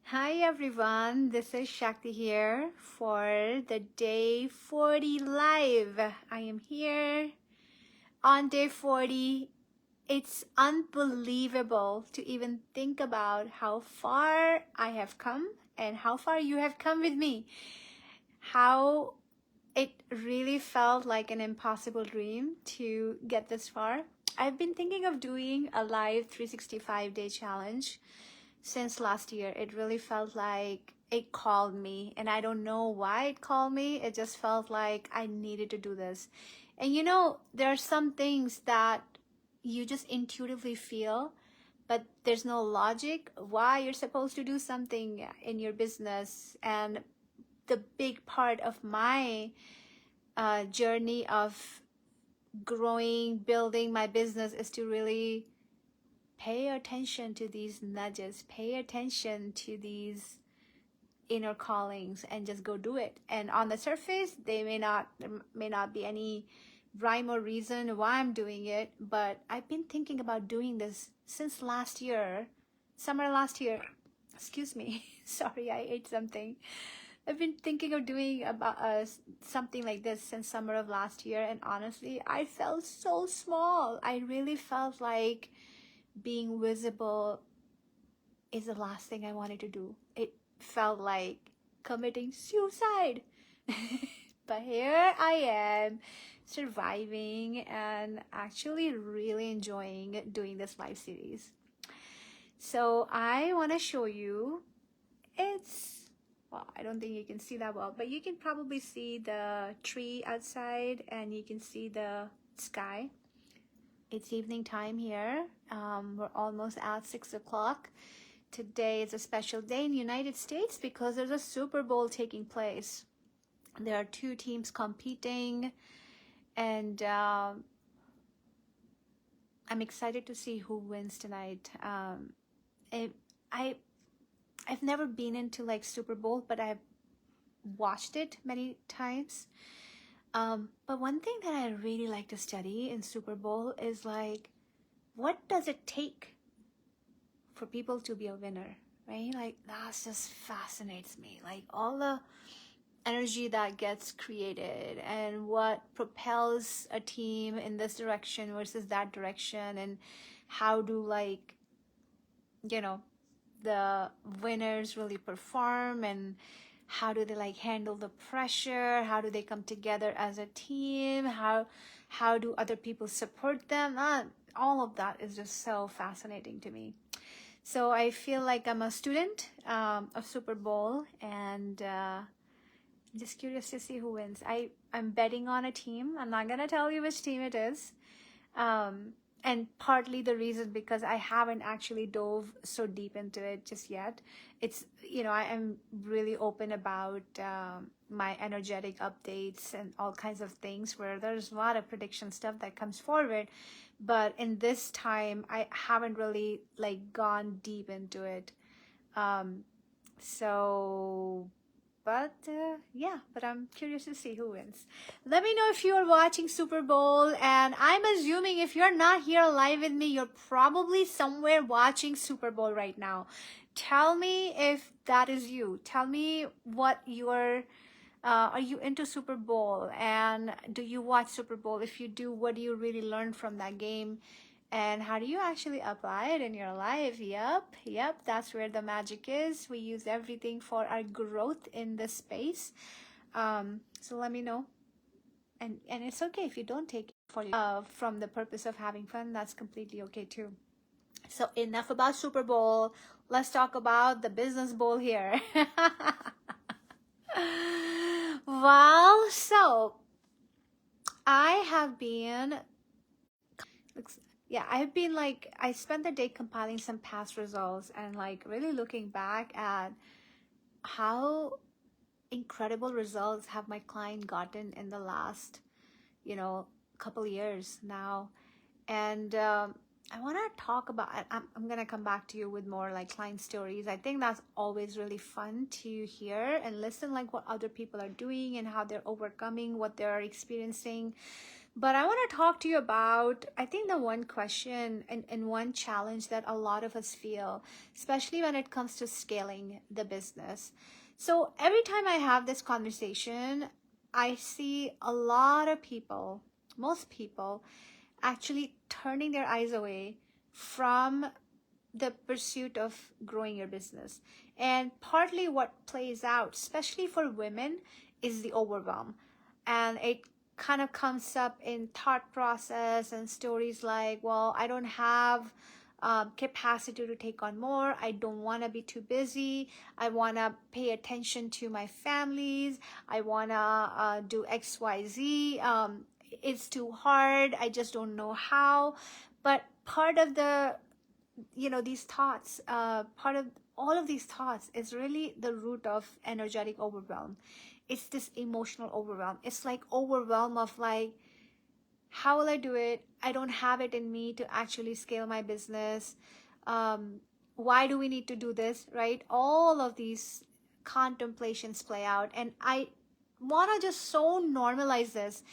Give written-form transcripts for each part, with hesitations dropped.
Hi everyone, this is Shakti here for the day 40 live. I am here on day 40. It's unbelievable to even think about how far I have come and how far you have come with me. How it really felt like an impossible dream to get this far. I've been thinking of doing a live 365-day challenge since last year. It really felt like it called me, and I don't know why it called me. It just felt like I needed to do this. And there are some things that you just intuitively feel, but there's no logic why you're supposed to do something in your business. And the big part of my journey of growing, building my business is to really pay attention to these nudges, pay attention to these inner callings, and just go do it. And on the surface, there may not be any rhyme or reason why I'm doing it, but I've been thinking about doing this since last year, summer last year. Excuse me. Sorry, I ate something. I've been thinking of doing about something like this since summer of last year, and honestly, I felt so small. I really felt like being visible is the last thing I wanted to do. It felt like committing suicide. But here I am, surviving and actually really enjoying doing this live series. So I want to show you, well, I don't think you can see that well, but you can probably see the tree outside and you can see the sky. It's evening time here. We're almost at 6 o'clock. Today is a special day in the United States because there's a Super Bowl taking place. There are two teams competing, and I'm excited to see who wins tonight. I've never been into like Super Bowl, but I've watched it many times. But one thing that I really like to study in Super Bowl is like, what does it take for people to be a winner, right? Like that just fascinates me. Like all the energy that gets created and what propels a team in this direction versus that direction, and how do the winners really perform, and how do they handle the pressure, how do they come together as a team, how do other people support them. All of that is just so fascinating to me. So I feel like I'm a student of Super Bowl, and I'm just curious to see who wins. I'm betting on a team. I'm not gonna tell you which team it is. And partly the reason because I haven't actually dove so deep into it just yet. It's, I am really open about my energetic updates and all kinds of things where there's a lot of prediction stuff that comes forward. But in this time, I haven't really gone deep into it. But I'm curious to see who wins. Let me know if you are watching Super Bowl, and I'm assuming if you're not here live with me, you're probably somewhere watching Super Bowl right now. Tell me if that is you. Tell me what are you into Super Bowl, and do you watch Super Bowl? If you do, what do you really learn from that game? And how do you actually apply it in your life? Yep, that's where the magic is. We use everything for our growth in this space. So let me know. And it's okay if you don't take it for from the purpose of having fun. That's completely okay too. So enough about Super Bowl. Let's talk about the business bowl here. Well, so I've been I spent the day compiling some past results and really looking back at how incredible results have my client gotten in the last, couple years now. And I want to talk about, I'm going to come back to you with more client stories. I think that's always really fun to hear and listen what other people are doing and how they're overcoming what they're experiencing. But I want to talk to you about, I think, the one question and one challenge that a lot of us feel, especially when it comes to scaling the business. So every time I have this conversation, I see a lot of people, most people, actually turning their eyes away from the pursuit of growing your business. And partly what plays out, especially for women, is the overwhelm. And it kind of comes up in thought process and stories like, well, I don't have capacity to take on more. I don't want to be too busy. I want to pay attention to my families. I want to do XYZ. It's too hard. I just don't know how. But part of the these thoughts, part of all of these thoughts is really the root of energetic overwhelm. It's this emotional overwhelm. It's like overwhelm of like, how will I do it? I don't have it in me to actually scale my business. Why do we need to do this, right? All of these contemplations play out, and I want to just so normalize this.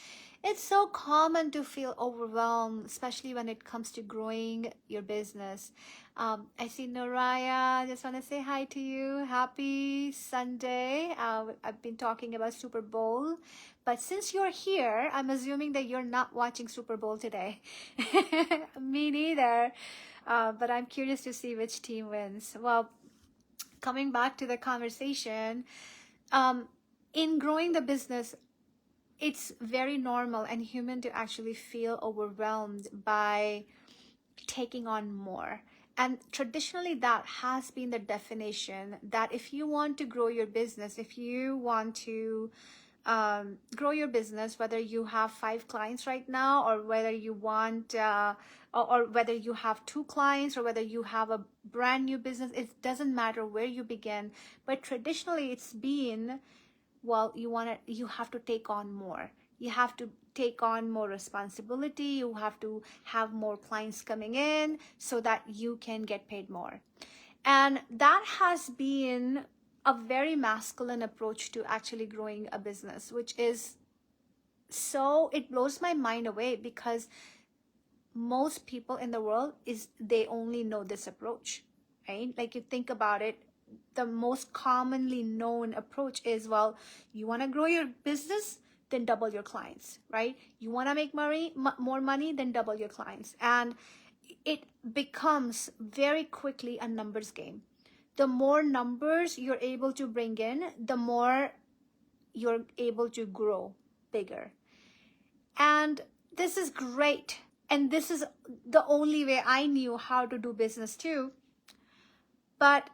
It's so common to feel overwhelmed, especially when it comes to growing your business. I see Noraya. Just want to say hi to you. Happy Sunday. I've been talking about Super Bowl, but since you're here, I'm assuming that you're not watching Super Bowl today. Me neither. But I'm curious to see which team wins. Well, coming back to the conversation, in growing the business, it's very normal and human to actually feel overwhelmed by taking on more. And traditionally, that has been the definition that if you want to grow your business, if you want to grow your business, whether you have 5 clients right now, or whether you want, or whether you have 2 clients, or whether you have a brand new business, it doesn't matter where you begin. But traditionally, it's been, well, you have to take on more. You have to take on more responsibility. You have to have more clients coming in so that you can get paid more. And that has been a very masculine approach to actually growing a business, which is so, it blows my mind away, because most people in the world they only know this approach, right? Like, you think about it, the most commonly known approach is, well, you want to grow your business, then double your clients, right? You want to make more money, then double your clients. And it becomes very quickly a numbers game. The more numbers you're able to bring in, the more you're able to grow bigger. And this is great. And this is the only way I knew how to do business too. But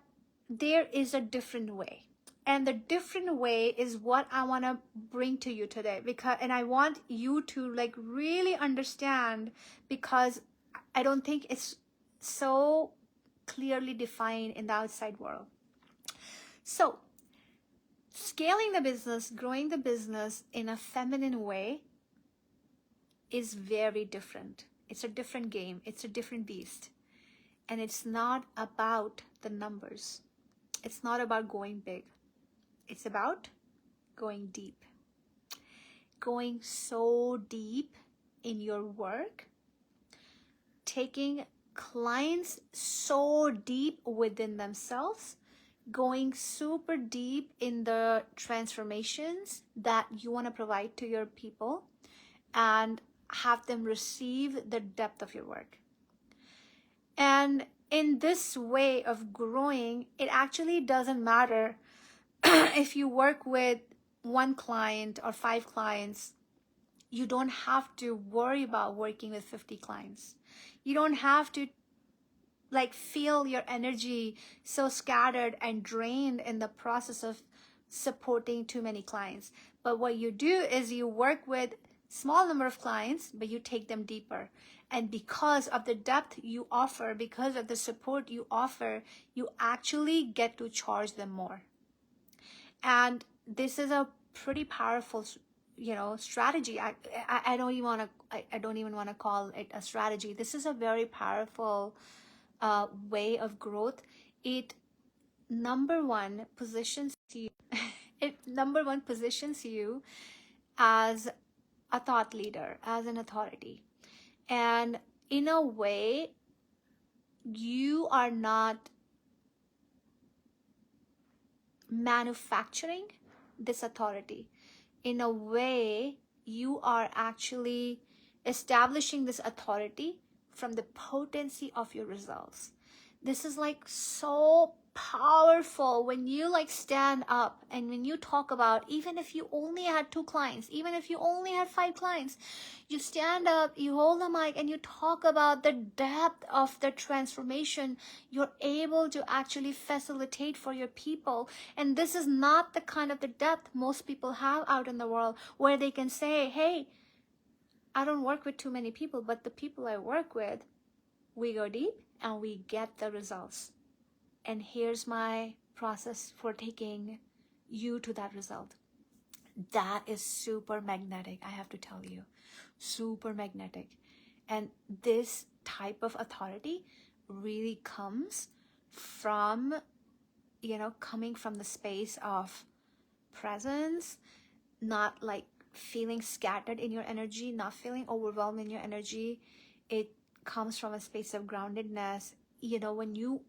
there is a different way. And the different way is what I want to bring to you today, and I want you to like really understand, because I don't think it's so clearly defined in the outside world. So, scaling the business, growing the business in a feminine way is very different. It's a different game. It's a different beast. And it's not about the numbers. It's not about going big. It's about going deep. Going so deep in your work, taking clients so deep within themselves, going super deep in the transformations that you want to provide to your people, and have them receive the depth of your work. And in this way of growing, it actually doesn't matter if you work with 1 client or 5 clients. You don't have to worry about working with 50 clients. You don't have to like feel your energy so scattered and drained in the process of supporting too many clients. But what you do is you work with small number of clients, but you take them deeper. And because of the depth you offer, because of the support you offer, you actually get to charge them more. And this is a pretty powerful, strategy. I don't even want to call it a strategy. This is a very powerful way of growth. It number one positions you as a thought leader, as an authority. And in a way, you are not manufacturing this authority. In a way, you are actually establishing this authority from the potency of your results. This is like so powerful when you like stand up and when you talk about, even if you only had 2 clients, even if you only had 5 clients, you stand up, you hold the mic, and you talk about the depth of the transformation you're able to actually facilitate for your people. And this is not the kind of the depth most people have out in the world, where they can say, hey, I don't work with too many people, but the people I work with, we go deep and we get the results. And here's my process for taking you to that result. That is super magnetic, I have to tell you. Super magnetic. And this type of authority really comes from, coming from the space of presence, not like feeling scattered in your energy, not feeling overwhelmed in your energy. It comes from a space of groundedness. When you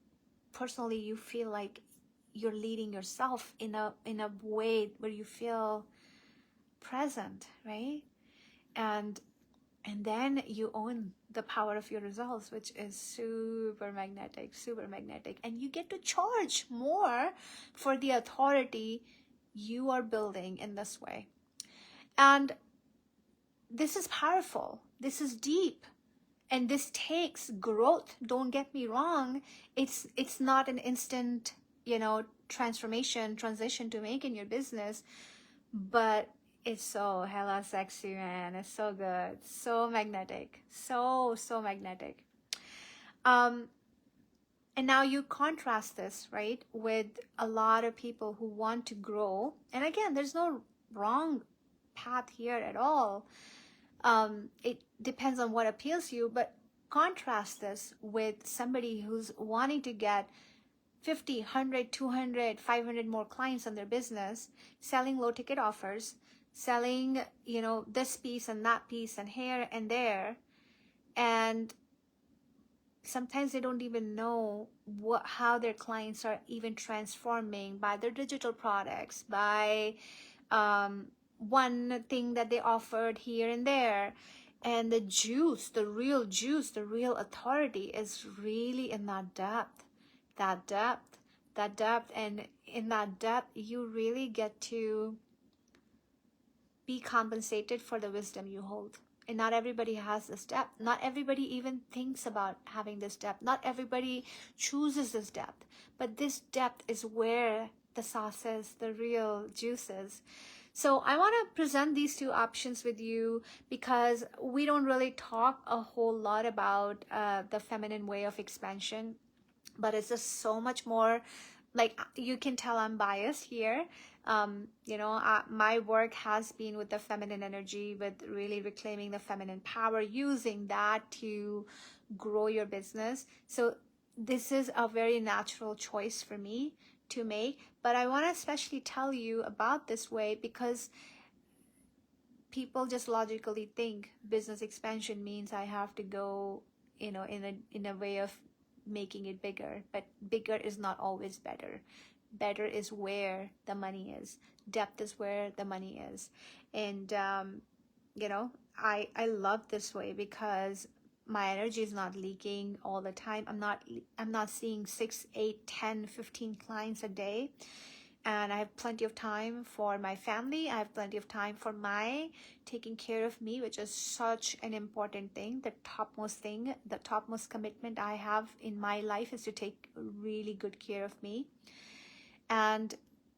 personally, you feel like you're leading yourself in a way where you feel present, right? And then you own the power of your results, which is super magnetic, super magnetic. And you get to charge more for the authority you are building in this way. And this is powerful. This is deep. And this takes growth. Don't get me wrong. It's not an instant, transition to make in your business, but it's so hella sexy, man. It's so good. So magnetic. So magnetic. And now you contrast this, right, with a lot of people who want to grow. And again, there's no wrong path here at all. It depends on what appeals to you, but contrast this with somebody who's wanting to get 50, 100, 200, 500 more clients on their business, selling low ticket offers, selling, this piece and that piece and here and there. And sometimes they don't even know how their clients are even transforming by their digital products, by one thing that they offered here and there. And the juice, the real authority is really in that depth. And in that depth, you really get to be compensated for the wisdom you hold. And not everybody has this depth. Not everybody even thinks about having this depth. Not everybody chooses this depth. But this depth is where the sauce is, the real juice is. So I want to present these 2 options with you because we don't really talk a whole lot about the feminine way of expansion, but it's just so much more. Like, you can tell I'm biased here. My work has been with the feminine energy, with really reclaiming the feminine power, using that to grow your business. So this is a very natural choice for me to make, but I want to especially tell you about this way because people just logically think business expansion means I have to go, in a way of making it bigger. But bigger is not always better. Better is where the money is. Depth is where the money is. And I love this way because my energy is not leaking all the time. I'm not seeing 6, 8, 10, 15 clients a day. And I have plenty of time for my family. I have plenty of time for my taking care of me, which is such an important thing. The topmost commitment I have in my life is to take really good care of me. And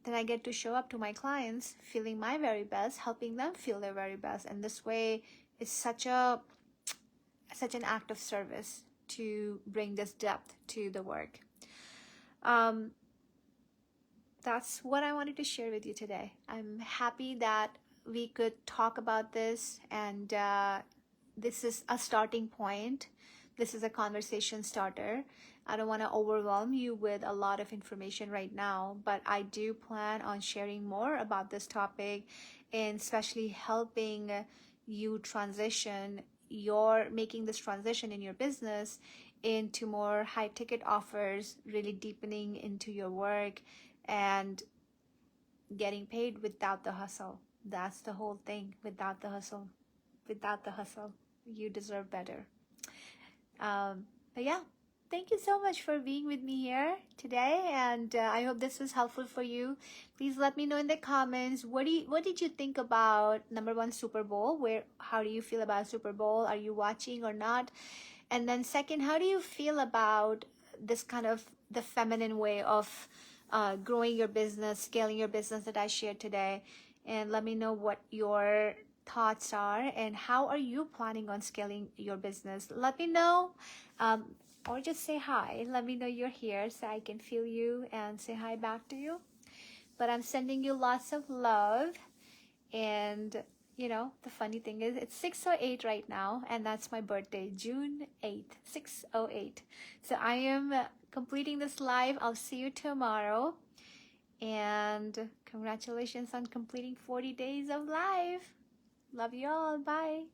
then I get to show up to my clients feeling my very best, helping them feel their very best. And this way is such an act of service to bring this depth to the work. That's what I wanted to share with you today. I'm happy that we could talk about this, and this is a starting point. This is a conversation starter. I don't want to overwhelm you with a lot of information right now, but I do plan on sharing more about this topic and especially helping you you're making this transition in your business into more high ticket offers, really deepening into your work and getting paid without the hustle. That's the whole thing. Without the hustle, you deserve better. But yeah, thank you so much for being with me here today, and I hope this was helpful for you. Please let me know in the comments, what did you think about number one, Super Bowl? How do you feel about Super Bowl? Are you watching or not? And then second, how do you feel about this kind of the feminine way of growing your business, scaling your business that I shared today? And let me know what your thoughts are and how are you planning on scaling your business. Let me know, or just say hi. Let me know you're here so I can feel you and say hi back to you. But I'm sending you lots of love. And you know, the funny thing is it's 6:08 right now, and that's my birthday, June 8th, 6:08. So I am completing this live. I'll see you tomorrow. And congratulations on completing 40 days of live. Love you all. Bye.